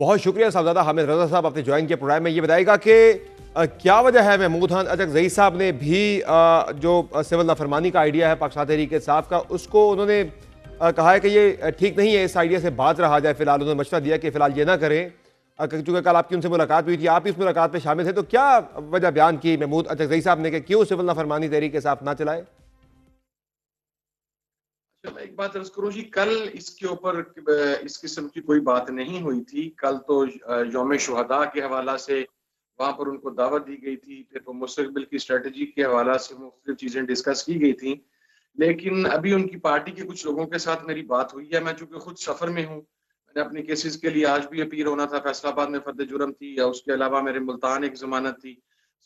बहुत शुक्रिया साहबजादा हामिद रजा साहब, आपने ज्वाइन किया प्रोग्राम में। ये बताएगा कि क्या वजह है महमूद खान अचकजई साहब ने भी जो सिविल नाफरमानी का आइडिया है पाकिस्तान तहरीक इंसाफ का, उसको उन्होंने कहा है कि ये ठीक नहीं है, इस आइडिया से बाज रहा जाए। फिलहाल उन्होंने मशवरा दिया कि फिलहाल ये ना करें, क्योंकि कल आपकी उनसे मुलाकात हुई थी, आप इस मुलाकात में शामिल थे। तो क्या वजह बयान की महमूद अचकजई साहब ने कि क्यों सिविल नाफरमानी तहरीक इंसाफ ना चलाए? अच्छा, मैं एक बात अर्ज करूं जी, कल इसके ऊपर इस किस्म की कोई बात नहीं हुई थी। कल तो यौम शुहदा के हवाला से वहां पर उनको दावत दी गई थी, फिर वो मुस्तकबिल की स्ट्रेटजी के हवाला से मुख्तलिफ चीजें डिस्कस की गई थी। लेकिन अभी उनकी पार्टी के कुछ लोगों के साथ मेरी बात हुई है। मैं चूंकि खुद सफर में हूँ, मैंने अपने केसेस के लिए आज भी अपील होना था, फैसलाबाद में फर्द जुर्म थी, या उसके अलावा मेरे मुल्तान एक जमानत थी,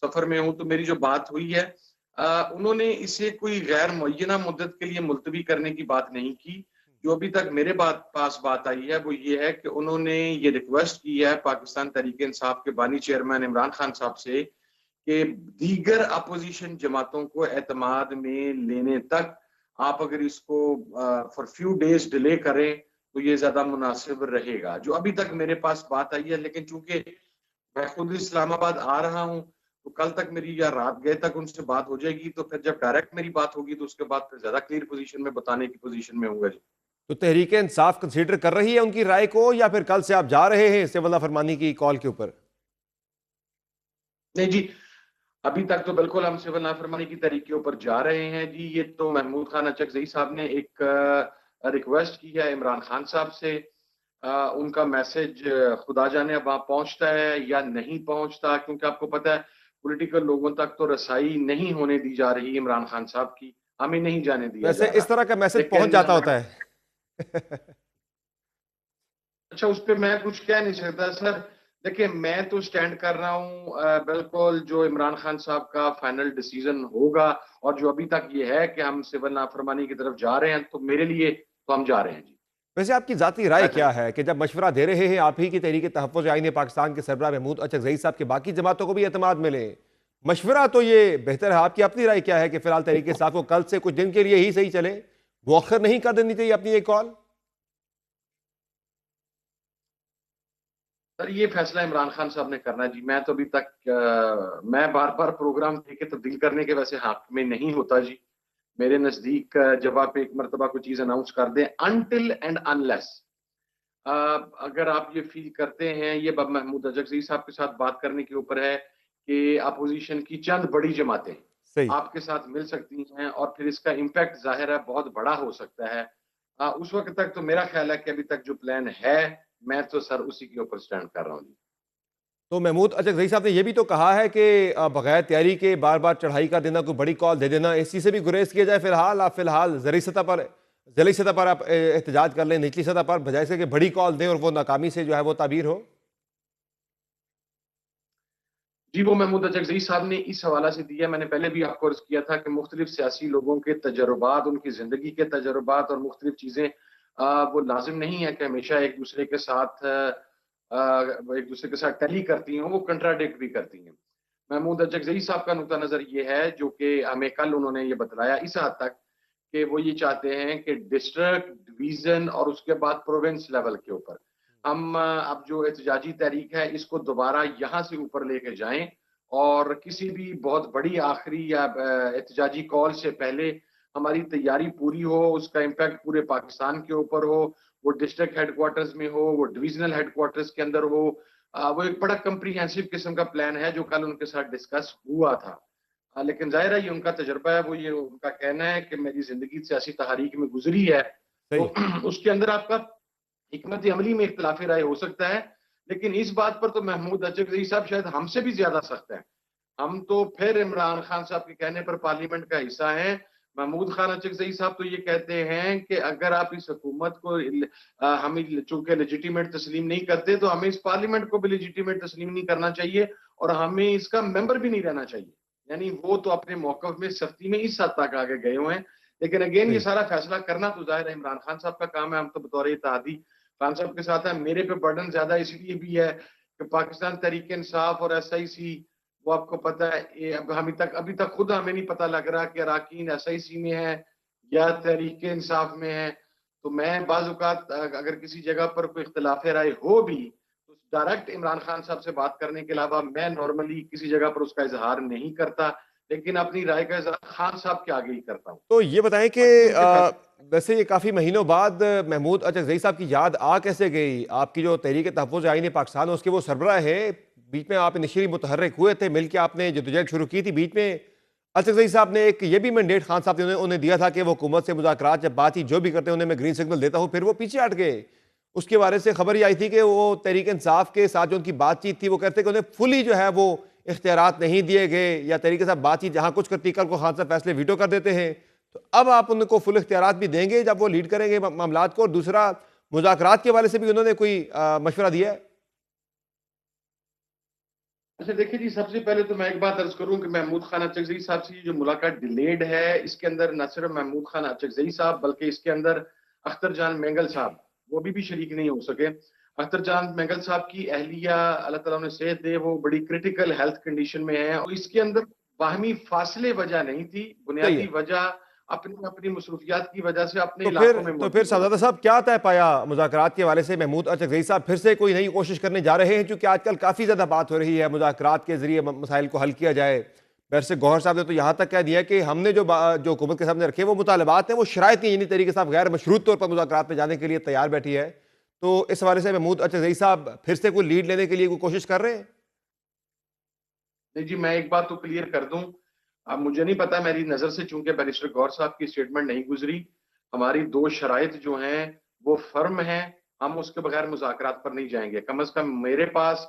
सफर में हूँ। तो मेरी जो बात हुई है, उन्होंने इसे कोई गैर मुअय्यना मुद्दत के लिए मुलतवी करने की बात नहीं की। जो अभी तक मेरे पास बात आई है वो ये है कि उन्होंने ये रिक्वेस्ट की है पाकिस्तान तहरीक इंसाफ के बानी चेयरमैन इमरान खान साहब से कि दीगर अपोजिशन जमातों को एतमाद में लेने तक आप अगर इसको फॉर फ्यू डेज डिले करें तो ये ज्यादा मुनासिब रहेगा। जो अभी तक मेरे पास बात आई है, लेकिन चूंकि मैं खुद इस्लामाबाद आ रहा हूँ तो कल तक मेरी या रात गए तक उनसे बात हो जाएगी, तो फिर जब डायरेक्ट मेरी बात होगी तो उसके बाद फिर ज्यादा क्लियर पोजीशन में बताने की पोजीशन में होऊंगा जी। तो तहरीक इंसाफ कंसीडर कर रही है उनकी राय को, या फिर कल से आप जा रहे हैं सिविल नाफरमानी की कॉल के ऊपर? नहीं जी, अभी तक तो बिल्कुल हम सिविल नाफरमानी की तरीके ऊपर जा रहे हैं जी। ये तो महमूद खान अचकजई साहब ने एक रिक्वेस्ट की है इमरान खान साहब से। उनका मैसेज खुदा जाने अब वहां पहुंचता है या नहीं पहुंचता, क्योंकि आपको पता है पॉलिटिकल लोगों तक तो रसाई नहीं होने दी जा रही इमरान खान साहब की, हमें नहीं जाने दिया वैसे जा इस रहा। तरह का मैसेज पहुंच लेकिन जाता होता है। अच्छा, उस पर मैं कुछ कह नहीं सकता सर। देखिए, मैं तो स्टैंड कर रहा हूँ बिल्कुल जो इमरान खान साहब का फाइनल डिसीजन होगा, और जो अभी तक ये है कि हम सिविल नाफरमानी की तरफ जा रहे हैं, तो मेरे लिए तो हम जा रहे हैं जी। वैसे आपकी जाती राय ऐसा क्या है। है कि जब मशवरा दे रहे हैं आप ही की तहरीक तहफ़्फ़ुज़ आईन पाकिस्तान के सरबराह महमूद अचकजई साहब के, बाकी जमातों को भी एतमाद मिले, मशवरा तो ये बेहतर है। आपकी अपनी राय क्या है कि फिलहाल तहरीक साहब को कल से कुछ दिन के लिए ही सही चले, मुअख्खर नहीं कर देनी चाहिए अपनी एक कॉल? सर, ये फैसला इमरान खान साहब ने करना है जी। मैं तो अभी तक मैं बार बार प्रोग्राम देके तब्दील करने के वैसे हक में नहीं होता जी। मेरे नजदीक जब आप एक मरतबा कोई चीज अनाउंस कर दें, अनटिल एंड अनलेस अगर आप ये फील करते हैं, ये बब महमूद अजगजी साहब के साथ बात करने के ऊपर है कि अपोजिशन की चंद बड़ी जमातें सही। आपके साथ मिल सकती हैं और फिर इसका इम्पैक्ट जाहिर है बहुत बड़ा हो सकता है। उस वक्त तक तो मेरा ख्याल है कि अभी तक जो प्लान है, मैं तो सर उसी के ऊपर स्टैंड कर रहा हूँ जी। तो महमूद अचकजई साहब ने यह भी तो कहा है कि बगैर तैयारी के बार बार चढ़ाई कर देना, कोई बड़ी कॉल दे देना, इस चीज़ से भी गुरेज किया जाए। फिलहाल आप फिलहाल ज़री सतह पर आप एहतजाज कर लें, निचली सतह पर, बजाय से कि बड़ी कॉल दें और वो नाकामी से जो है वो ताबीर हो। जी, वो महमूद अजगज़ई साहब ने इस हवाला से दिया। मैंने पहले भी आपको अर्ज किया था कि मुख्तलिफ सियासी लोगों के तजर्बात, उनकी जिंदगी के तजर्बात और मुख्तलिफ चीजें वो लाजिम नहीं है कि हमेशा एक दूसरे के साथ टली करती हों, वो कंट्राडिक्ट भी करती हैं। महमूद अजगज़ई साहब का नुक्ता नजर ये है, जो कि हमें कल उन्होंने ये बतलाया इस हद तक, कि वो ये चाहते हैं कि डिस्ट्रिक्ट, डिवीजन और उसके बाद प्रोविंस लेवल के ऊपर हम अब जो एहतजाजी तहरीक है इसको दोबारा यहाँ से ऊपर लेके जाएं, और किसी भी बहुत बड़ी आखिरी या एहतजाजी कॉल से पहले हमारी तैयारी पूरी हो, उसका इम्पैक्ट पूरे पाकिस्तान के ऊपर हो, वो डिस्ट्रिक्ट हेडक्वार्टर्स में हो, वो डिविजनल हेडक्वार्टर्स के अंदर हो। वो एक बड़ा कंप्रीहेंसिव किस्म का प्लान है जो कल उनके साथ डिस्कस हुआ था। लेकिन जाहिर है ये उनका तजर्बा है, वो ये उनका कहना है कि मेरी जिंदगी सियासी तहरीक में गुजरी है, तो सही। उसके अंदर आपका हिकमत अमली में इख्तलाफ राय हो सकता है। लेकिन इस बात पर तो महमूद अजगज़ई साहब शायद हमसे भी ज्यादा सख्त हैं। हम तो फिर इमरान खान साहब के कहने पर पार्लियामेंट का हिस्सा हैं। महमूद खान अचकजई साहब तो ये कहते हैं कि अगर आप इस हुकूमत को हम चूंकि लेजिटिमेट तस्लीम नहीं करते, तो हमें इस पार्लियामेंट को भी लेजिटिमेट तस्लीम नहीं करना चाहिए और हमें इसका मेंबर भी नहीं रहना चाहिए। यानी वो तो अपने मौकफ में सख्ती में इस हद तक आगे गए हुए हैं। लेकिन अगेन ये सही। सारा फैसला करना तो जाहिर है इमरान खान साहब का काम है। हम तो बतौर इत्तेहादी खान साहब के साथ है। मेरे पे बर्डन ज्यादा इसलिए भी है कि पाकिस्तान तहरीक इंसाफ और SIC, वो आपको पता है ये अब अभी तक खुद हमें नहीं पता लग रहा कि अराकीन SIC में है या तहरीक इंसाफ में है। तो मैं बाज़ औक़ात अगर किसी जगह पर कोई इख्तिलाफ राय हो भी, तो डायरेक्ट इमरान खान साहब से बात करने के अलावा मैं नॉर्मली किसी जगह पर उसका इजहार नहीं करता, लेकिन अपनी राय का इजहार खान साहब के आगे ही करता हूँ। तो ये बताएं कि बाकी उनके फैसले। वैसे ये काफ़ी महीनों बाद महमूद अचकज़ई साहब की याद आ कैसे गई? आपकी जो तहरीक तहफ़्फ़ुज़ आईन पाकिस्तान उसके वो सरबराह है, बीच में आप इनिशियली मुतहर्रिक हुए थे, मिल के आपने जदोजहद शुरू की थी। बीच में अचकज़ई साहब ने एक ये भी मैंडेट खान साहब ने उन्हें दिया था कि वो हुकूमत से मुज़ाकरात जब बातचीत जो भी करते हैं उन्हें मैं ग्रीन सिग्नल देता हूँ, फिर वो पीछे हट गए। उसके बारे से खबर ये आई थी कि वो तहरीक इंसाफ के साथ जो उनकी बातचीत थी वो कहते कि उन्हें फुली जो है वो इख्तियारात नहीं दिए गए, या तरीके से बातचीत जहाँ कुछ करती कल को खान साहब फैसले वीटो कर देते हैं। तो अब आप उनको फुल इख्तियारात भी देंगे जब वो लीड करेंगे मामलात को? और दूसरा, मुज़ाकरात के हवाले से भी उन्होंने कोई मशवरा दिया है? अच्छा देखिए जी, सबसे पहले तो मैं एक बात अर्ज करूं कि महमूद खान अचकजई साहब से जो मुलाकात डिलेड है, इसके अंदर न सिर्फ महमूद खान अचकजई साहब बल्कि इसके अंदर अख्तर जान मेंगल साहब वो भी शरीक नहीं हो सके। अख्तर जान मेंगल साहब की अहलिया, अल्लाह ताला उन्हें सेहत दे, वो बड़ी क्रिटिकल हेल्थ कंडीशन में है और इसके अंदर बाहमी फासले वजह नहीं थी, सही है। बुनियादी वजह अपनी अपनी मसरूफियात की वजह से अपने तो फिर इलाकों में तो फिर मौजूद साहबजादा होते साहब क्या तय पाया मुज़ाकरात के हवाले से? महमूद अचकज़ई साहब फिर से कोई नई कोशिश करने जा रहे हैं? क्योंकि आजकल काफ़ी ज़्यादा बात हो रही है मुज़ाकरात के ज़रिए मसाइल को हल किया जाए। वैसे गौहर साहब ने तो यहाँ तक कह दिया कि हमने जो हुकूमत के सामने रखे वो मुतालबात हैं, वो शराइत नहीं, यानी तरीके साहब गैर मशरूत तौर पर मुज़ाकरात में जाने के लिए तैयार बैठी है। तो इस हवाले से महमूद अचकज़ई साहब फिर से कोई लीड लेने के लिए कोई कोशिश कर रहे हैं? नहीं जी, मैं एक बात तो क्लियर कर दूं। अब मुझे नहीं पता, मेरी नजर से चूंकि बैरिस्टर गौर साहब की स्टेटमेंट नहीं गुजरी। हमारी दो शराइत जो हैं वो फर्म हैं, हम उसके बगैर मुज़ाकरात पर नहीं जाएंगे। कम अज कम मेरे पास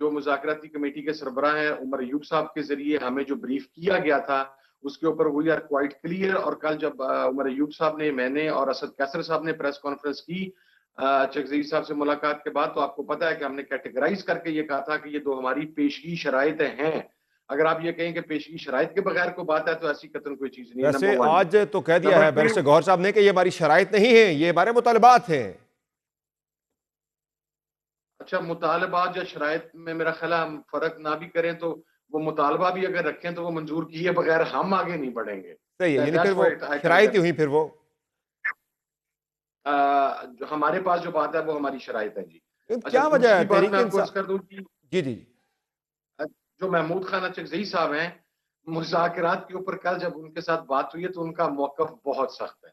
जो मुज़ाकराती कमेटी के सरबराह हैं उमर अयूब साहब के जरिए हमें जो ब्रीफ किया गया था उसके ऊपर वी आर क्वाइट क्लियर। और कल जब उमर अयूब साहब ने, मैंने और असद कैसर साहब ने प्रेस कॉन्फ्रेंस की चकज़ई साहब से मुलाकात के बाद, तो आपको पता है कि हमने कैटेगराइज करके ये कहा था कि ये दो हमारी पेशगी शराइतें हैं। अगर आप ये कहें कि पेशगी शराइत के बगैर कोई बात है तो ऐसी कतन कोई चीज नहीं है, वैसे नंबर वन। आज तो कह दिया नंबर है टू, बैरिस्टर गौहर साहब ने कि ये हमारी शराइत नहीं है, ये हमारे मुतालबात हैं। अच्छा मुतालबात या शराइत में मेरा ख्याल है हम फर्क ना भी करें तो वो मुतालबा भी अगर रखें तो वो मंजूर किए बगैर हम आगे नहीं बढ़ेंगे। सही है, यानी फिर दैट्स वो व्हाट आई कैन शराइत ही टेल हुई फिर वो। जो हमारे पास जो बात है वो हमारी शराइत है जी। अच्छा क्या वजह है दूसरी बात तहरीक मैं आपको अर्ज इंसाफ? कर दूं कि जी जी। जो महमूद खान अचकजई साहब हैं, मुज़ाकरात के ऊपर कल जब उनके साथ बात हुई है तो उनका मौकफ बहुत सख्त है।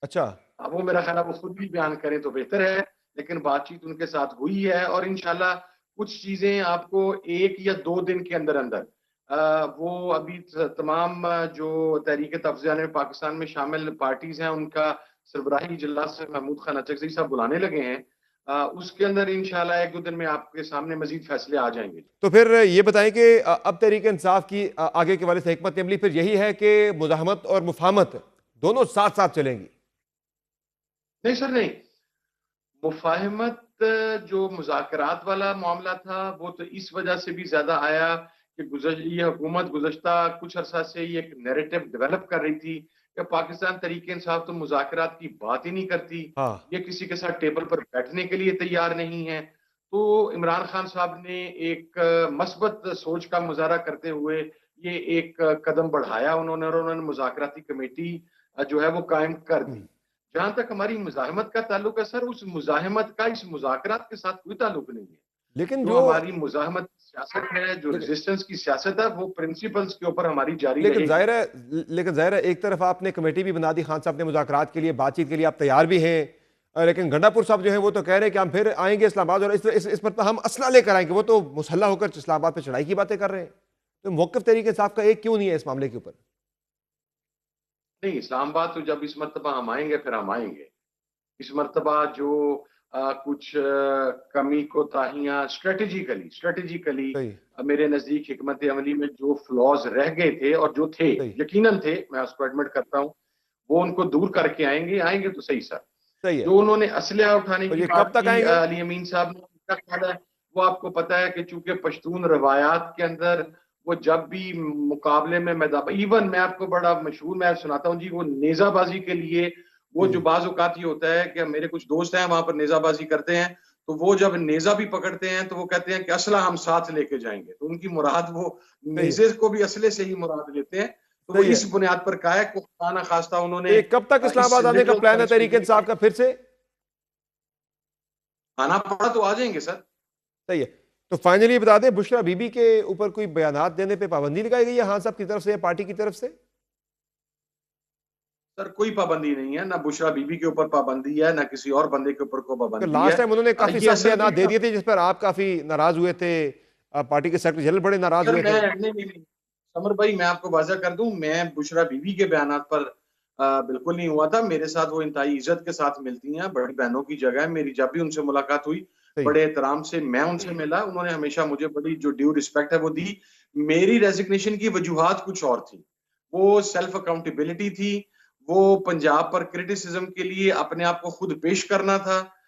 अच्छा। अब वो मेरा ख्याल है वो खुद भी बयान करें तो बेहतर है, लेकिन बातचीत उनके साथ हुई है और इंशाल्लाह कुछ चीजें आपको 1 या 2 दिन के अंदर अंदर वो अभी तमाम जो तहरीक तफ्ज़ पाकिस्तान में शामिल पार्टीज हैं उनका सरबराही इजलास महमूद खान अचकज़ई साहब बुलाने लगे हैं। उसके अंदर इंशाल्लाह 1-2 दिन में आपके सामने मजीद फैसले आ जाएंगे। तो फिर ये बताएं कि अब तहरीक इंसाफ की आगे के वाले से हिकमत अमली फिर यही है कि मुज़ाहमत और मुफाहमत दोनों साथ साथ चलेंगी? नहीं सर नहीं, मुफाहमत जो मुज़ाकरात वाला मामला था वो तो इस वजह से भी ज्यादा आया कि ये हुकूमत गुज़श्ता कुछ अरसा से ये एक नैरेटिव डेवलप कर रही थी कि पाकिस्तान तरीके इंसाफ तो मुज़ाकरात की बात ही नहीं करती, हाँ। ये किसी के साथ टेबल पर बैठने के लिए तैयार नहीं है। तो इमरान खान साहब ने एक मस्बत सोच का मुजाहरा करते हुए ये एक कदम बढ़ाया उन्होंने, और उन्होंने मुज़ाकराती कमेटी जो है वो कायम कर दी। हम्म। जहां तक हमारी मुजाहमत का ताल्लुक है सर, उस मुजाहमत का इस मुज़ाकरात के साथ कोई ताल्लुक नहीं है। लेकिन जो जो हमारी मुजाहमत की सियासत है, जो लेकिन रेजिस्टेंस की सियासत है, वो प्रिंसिपल्स के ऊपर हमारी जारी लेकिन रहेगी। जाहिर है एक तरफ आपने कमेटी भी बना दी, खान साहब ने मुज़ाकरात के लिए, बातचीत के लिए आप तैयार भी हैं, लेकिन गंडापुर साहब जो है वो तो कह रहे हैं कि हम फिर आएंगे इस्लामाबाद और इस पर तो हम असला लेकर आएंगे। वो तो मुसल्लह होकर इस्लामाबाद पे चढ़ाई की बातें कर रहे हैं। तो मौक़िफ़ तहरीक इंसाफ का एक क्यों नहीं है इस मामले के ऊपर? नहीं, इस्लामाबाद तो जब इस मर्तबा हम आएंगे फिर हम आएंगे। इस मर्तबा जो कुछ कमी कोताहियां स्ट्रेटेजिकली स्ट्रेटेजिकली सही। मेरे नजदीक हिकमत अमली में जो फ्लॉज रह गए थे और जो थे, सही। यकीनन थे, मैं उसको एडमिट करता हूँ, वो उनको दूर करके आएंगे। आएंगे तो सही सर। सही है। जो उन्होंने असलहा उठाने और की ये कब बात तक की आएंगे? अली अमीन साहब ने, उनका ख्याल है वो आपको पता है कि चूंकि पश्तून रवायात के अंदर वो जब भी मुकाबले में मैदान, इवन मैं आपको बड़ा मशहूर मैं सुनाता हूँ जी, वो नेजाबाजी के लिए वो जी जो जी। बाज औकात ये होता है कि मेरे कुछ दोस्त हैं वहां पर नेजाबाजी करते हैं, तो वो जब नेजा भी पकड़ते हैं तो वो कहते हैं कि असला हम साथ लेके जाएंगे, तो उनकी मुराद वो सही है। नेजे को भी असले से ही मुराद लेते हैं। तो वो सही है। इस बुनियाद पर कहा है कि खाना खास्ता तो उन्होंने ये कब तक इस इस्लामाबाद आने का लिटरल प्लान है सेंस में तहरीक ये इंसाफ का फिर से? आना पड़ा तो आ जाएंगे सर। सही है। तो फाइनली बता दें, बुशरा बीबी के ऊपर कोई बयानात देने पे पाबंदी लगाई गई है खान साहब की तरफ से या पार्टी की तरफ से? सर कोई पाबंदी नहीं है, ना बुशरा बीबी के ऊपर पाबंदी है, ना किसी और बंदे के ऊपर कोई तो पाबंदी लास्ट है। टाइम उन्होंने काफी ये सख्त असल बयानात में दे दिए थे जिस पर आप काफी नाराज हुए थे, पार्टी के सेक्रेटरी जनरल बड़े नाराज सर हुए मैं थे। नहीं, समर भाई मैं आपको वाज़ा कर दूं, मैं बुशरा बीवी के बयानात पर बिल्कुल नहीं हुआ था। मेरे साथ वो इंतहाई इज्जत के साथ मिलती हैं, बड़ी बहनों की जगह है। मेरी जब भी उनसे मुलाकात हुई, सही। बड़े एहतराम से मैं उनसे मिला। उन्होंने हमेशा मुझे बड़ी जो ड्यू रिस्पेक्ट है वो दी। मेरी रेजिग्नेशन की वजूहात कुछ और थी। वो सेल्फ अकाउंटेबिलिटी थी, वो पंजाब पर क्रिटिसिज्म के लिए अपने आप को खुद पेश करना था।